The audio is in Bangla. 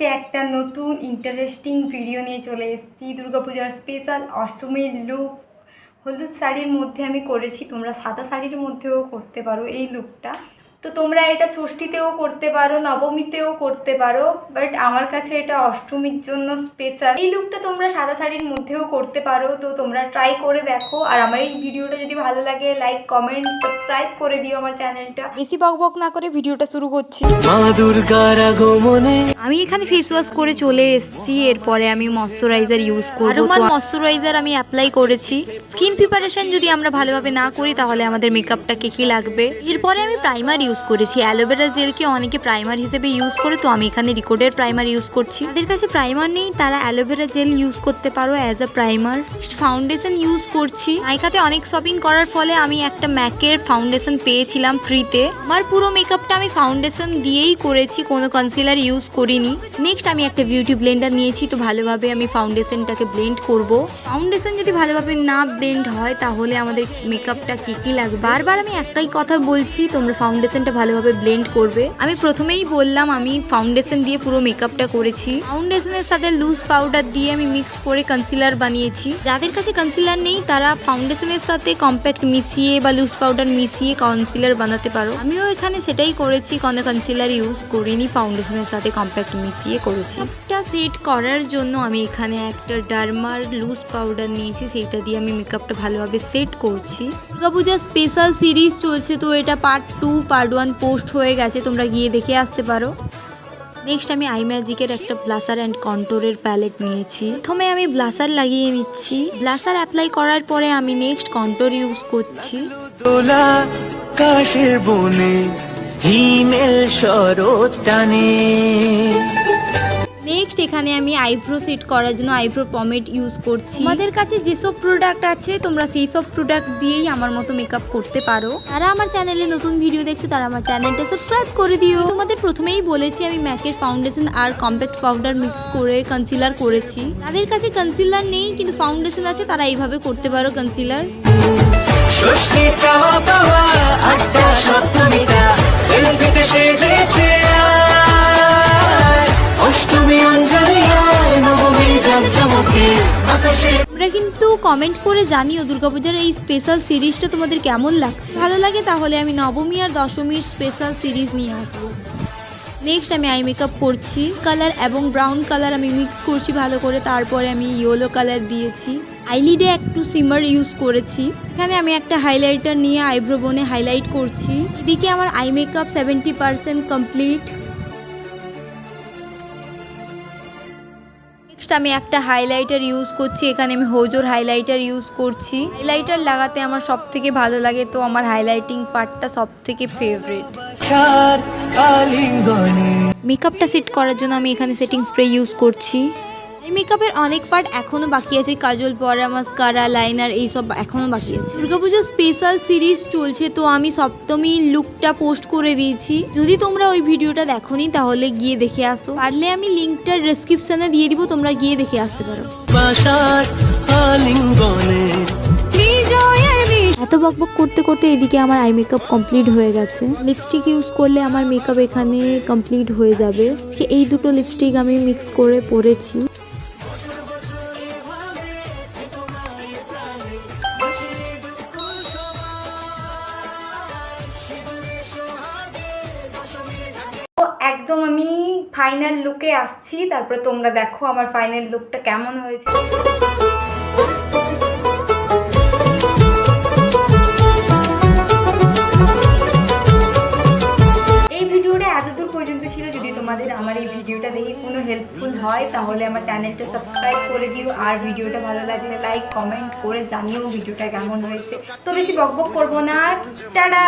আজকে একটা নতুন ইন্টারেস্টিং ভিডিও নিয়ে চলে এসেছি। দুর্গা পূজার স্পেশাল অষ্টমীর লুক হলুদ শাড়ির মধ্যে আমি করেছি। তোমরা সাদা শাড়ির মধ্যেও করতে পারো এই লুকটা। তো তোমরা এটা ষষ্ঠীতেও করতে পারো, নবমীতেও করতে পারো, বাট আমার কাছে এটা অষ্টমীর জন্য স্পেশাল। এই লুকটা তোমরা সাদা শাড়ির মধ্যেও করতে পারো। তো তোমরা ট্রাই করে দেখো। আর আমার এই ভিডিওটা যদি ভালো লাগে লাইক, কমেন্ট, সাবস্ক্রাইব করে দিও আমার চ্যানেলটা। বেশি বকবক না করে ভিডিওটা শুরু করছি। মা দুর্গার আগমনে আমি এখানে ফেস ওয়াশ করে চলে এসেছি। এরপরে আমি ময়শ্চারাইজার ইউজ করব। আর ময়শ্চারাইজার আমি অ্যাপ্লাই করেছি। স্কিন প্রিপারেশন যদি আমরা ভালোভাবে না করি তাহলে আমাদের মেকআপটা কি লাগবে। এরপরে আমি প্রাইমার ইউজ করেছি। অ্যালোভেরা জেলকে অনেকে প্রাইমার হিসেবে ইউজ করে, তো আমি এখানে রিকোডের প্রাইমার ইউজ করছি। যাদের কাছে প্রাইমার নেই তারা অ্যালোভেরা জেল ইউজ করতে পারো as a primer. Foundation use করছি। নাইকাতে অনেক শপিং করার ফলে আমি একটা ম্যাকের ফাউন্ডেশন পেয়েছিলাম ফ্রিতে। আমার পুরো মেকআপটা আমি ফাউন্ডেশন দিয়েই করেছি, কোনো কনসিলার ইউজ করিনি। নেক্সট আমি একটা বিউটি ব্লেন্ডার নিয়েছি। তো ভালোভাবে আমি ফাউন্ডেশনটাকে ব্লেন্ড করব। ফাউন্ডেশন যদি ভালোভাবে না ব্লেন্ড হয় তাহলে আমাদের মেকআপটা কি লাগবে। বারবার আমি একটাই কথা বলছি, তোমরা ফাউন্ডেশনটা ভালোভাবে ব্লেন্ড করবে। আমি প্রথমেই বললাম আমি ফাউন্ডেশন দিয়ে পুরো মেকআপটা করেছি। ফাউন্ডেশনের সাথে লুজ পাউডার দিয়ে আমি মিক্স করে কনসিলার বানিয়েছি। যাদের কাছে কনসিলার নেই তারা ফাউন্ডেশনের সাথে কম্প্যাক্ট মিশিয়ে বা লুজ পাউডার মিশিয়ে কনসিলার বানাতে পারো। আমিও এখানে সেটাই করেছি, কোনো কনসিলার ইউজ করিনি, ফাউন্ডেশনের সাথে কম্প্যাক্ট মিশিয়ে করেছি। এটা সেট করার জন্য আমি এখানে একটা ডার্মার লুজ পাউডার নিয়েছি, সেইটা দিয়ে আমি মেকআপটা ভালোভাবে সেট করছি। দুর্গাপূজার স্পেশাল সিরিজ চলছে, তো এটা পার্ট 2 পার্ট 1 পোস্ট হয়ে গেছে, তোমরা গিয়ে দেখে আসতে পারো। নেক্সট আমি আই ম্যাজিকের একটা ব্লাসার অ্যান্ড কন্ট্রোরের প্যালেট নিয়েছি। প্রথমে আমি ব্লাসার লাগিয়ে নিচ্ছি। ব্লাসার অ্যাপ্লাই করার পরে আমি নেক্সট কন্ট্রোর ইউজ করছি। কাশের বনে হিমেল শরৎ টানে। নেক্সট এখানে আমি আইব্রো সেট করার জন্য আইব্রো পমেড ইউজ করছি। আমাদের কাছে যেসব প্রোডাক্ট আছে তোমরা সেই সব প্রোডাক্ট দিয়েই আমার মতো মেকআপ করতে পারো। যারা আমার চ্যানেলে নতুন ভিডিও দেখছো তারা আমার চ্যানেলটা সাবস্ক্রাইব করে দিও। তোমাদের প্রথমেই বলেছি আমি ম্যাকের ফাউন্ডেশন আর কম্প্যাক্ট পাউডার মিক্স করে কনসিলার করেছি। যাদের কাছে কনসিলার নেই কিন্তু ফাউন্ডেশন আছে তারা এইভাবে করতে পারো কনসিলার। তোমরা কিন্তু কমেন্ট করে জানিও দুর্গাপূজার এই স্পেশাল সিরিজটা তোমাদের কেমন লাগছে। ভালো লাগে তাহলে আমি নবমী আর দশমীর স্পেশাল সিরিজ নিয়ে আসবো। নেক্সট আমি আই মেকআপ করছি। কালার এবং ব্রাউন কালার আমি মিক্স করছি ভালো করে, তারপরে আমি ইয়েলো কালার দিয়েছি। আইলিডে একটু সিমার ইউজ করেছি। এখানে আমি একটা হাইলাইটার নিয়ে আইব্রো বোনে হাইলাইট করছি। এদিকে আমার আই মেকআপ 70% কমপ্লিট। নেক্সট আমি একটা হাইলাইটার ইউজ করছি। এখানে আমি হোজোর হাইলাইটার ইউজ করছি। হাইলাইটার লাগাতে আমার সব থেকে ভালো লাগে, তো আমার হাইলাইটিং পার্টটা সব থেকে ফেভারিট। মেকআপটা সেট করার জন্য আমি এখানে সেটিং স্প্রে ইউজ করছি। এই মেকআপের অনেক পার্ট এখনো বাকি আছে, কাজল পরা, মাস্কারা, লাইনার এইসব এখনো বাকি আছে। দুর্গাপূজার স্পেশাল সিরিজ চলছে, তো আমি সপ্তমী লুকটা পোস্ট করে দিয়েছি। যদি তোমরা ওই ভিডিওটা দেখোনি তাহলে গিয়ে দেখে আসো। পারলে আমি লিঙ্কটা ডেসক্রিপশনে দিয়ে দিব, তোমরা গিয়ে দেখে আসতে পারো। এত বকবক করতে করতে এদিকে আমার আই মেকআপ কমপ্লিট হয়ে গেছে। লিপস্টিক ইউজ করলে আমার মেকআপ এখানে কমপ্লিট হয়ে যাবে। এই দুটো লিপস্টিক আমি মিক্স করে পরেছি। একদম আমি ফাইনাল লুকে আসছি, তারপরে তোমরা দেখো আমার ফাইনাল লুকটা কেমন হয়েছে। এই ভিডিওটা এতদূর পর্যন্ত ছিল। যদি তোমাদের আমার এই ভিডিওটা দেখে কোনো হেল্পফুল হয় তাহলে আমার চ্যানেলটা সাবস্ক্রাইব করে দিও। আর ভিডিওটা ভালো লাগলে লাইক, কমেন্ট করে জানিও ভিডিওটা কেমন হয়েছে। তো বেশি বকবক করবো না, টাটা।